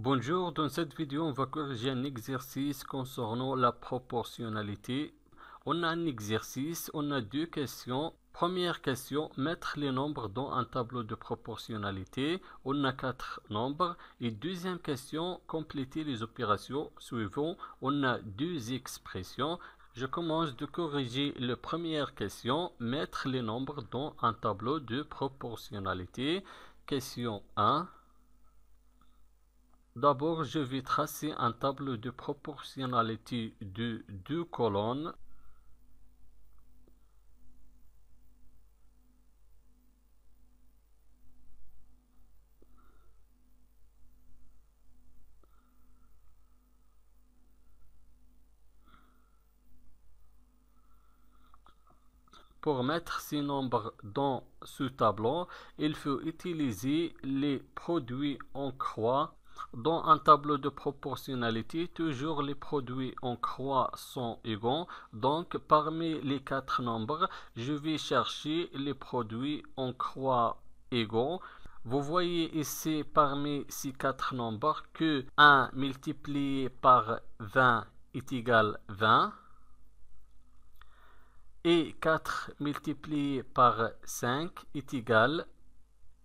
Bonjour, dans cette vidéo, on va corriger un exercice concernant la proportionnalité. On a un exercice, on a deux questions. Première question, mettre les nombres dans un tableau de proportionnalité. On a 4 nombres. Et deuxième question, compléter les opérations suivantes. On a deux expressions. Je commence de corriger la première question, mettre les nombres dans un tableau de proportionnalité. Question 1. D'abord, je vais tracer un tableau de proportionnalité de 2 colonnes. Pour mettre ces nombres dans ce tableau, il faut utiliser les produits en croix. Dans un tableau de proportionnalité, toujours les produits en croix sont égaux. Donc, parmi les 4 nombres, je vais chercher les produits en croix égaux. Vous voyez ici, parmi ces 4 nombres, que 1 multiplié par 20 est égal à 20. Et 4 multiplié par 5 est égal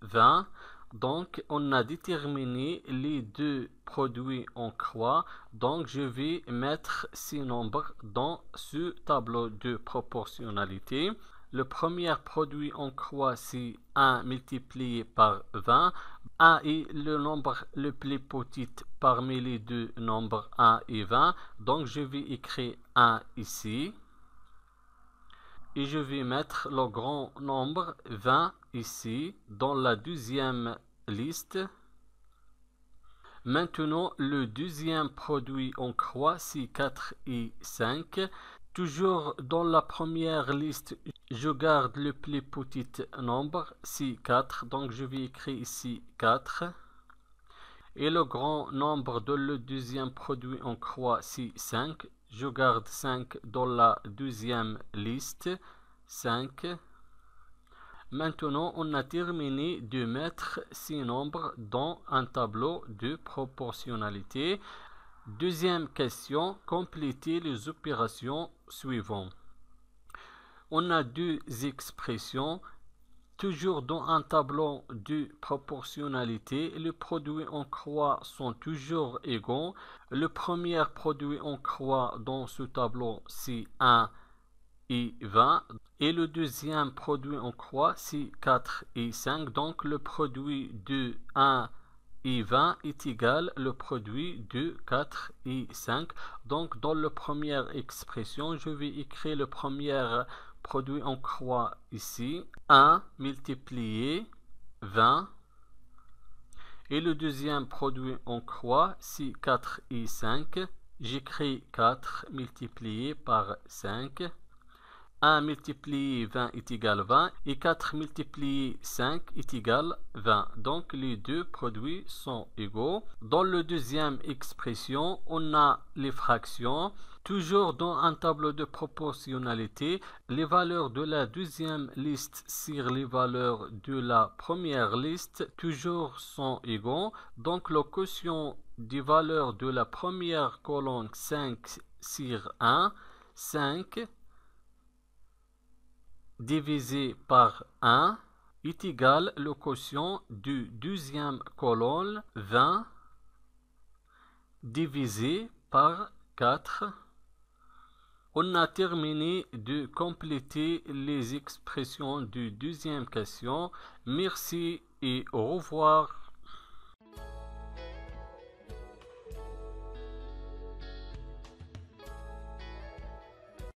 à 20. Donc, on a déterminé les deux produits en croix. Donc, je vais mettre ces nombres dans ce tableau de proportionnalité. Le premier produit en croix, c'est 1 multiplié par 20. 1 est le nombre le plus petit parmi les deux nombres 1 et 20. Donc, je vais écrire 1 ici. Et je vais mettre le grand nombre 20 ici dans la deuxième liste. Maintenant, le deuxième produit en croix, c'est 4 et 5. Toujours dans la première liste, je garde le plus petit nombre, c'est 4. Donc, je vais écrire ici 4. Et le grand nombre de le deuxième produit en croix, c'est 5. Je garde 5 dans la deuxième liste. 5. Maintenant, on a terminé de mettre ces nombres dans un tableau de proportionnalité. Deuxième question, compléter les opérations suivantes. On a deux expressions. Toujours dans un tableau de proportionnalité, les produits en croix sont toujours égaux. Le premier produit en croix dans ce tableau, c'est 1 et 20. Et le deuxième produit en croix, c'est 4 et 5. Donc, le produit de 1 et 20 est égal au produit de 4 et 5. Donc, dans la première expression, je vais écrire le premier produit en croix ici. 1 multiplié 20. Et le deuxième produit en croix, c'est 4 et 5. J'écris 4 multiplié par 5. 1 multiplié 20 est égal à 20 et 4 multiplié 5 est égal à 20. Donc, les deux produits sont égaux. Dans la deuxième expression, on a les fractions. Toujours dans un tableau de proportionnalité, les valeurs de la deuxième liste sur les valeurs de la première liste toujours sont égaux. Donc, le quotient des valeurs de la première colonne 5 sur 1, 5 divisé par 1 est égal au quotient du deuxième colonne 20 divisé par 4. On a terminé de compléter les expressions de deuxième question. Merci et au revoir.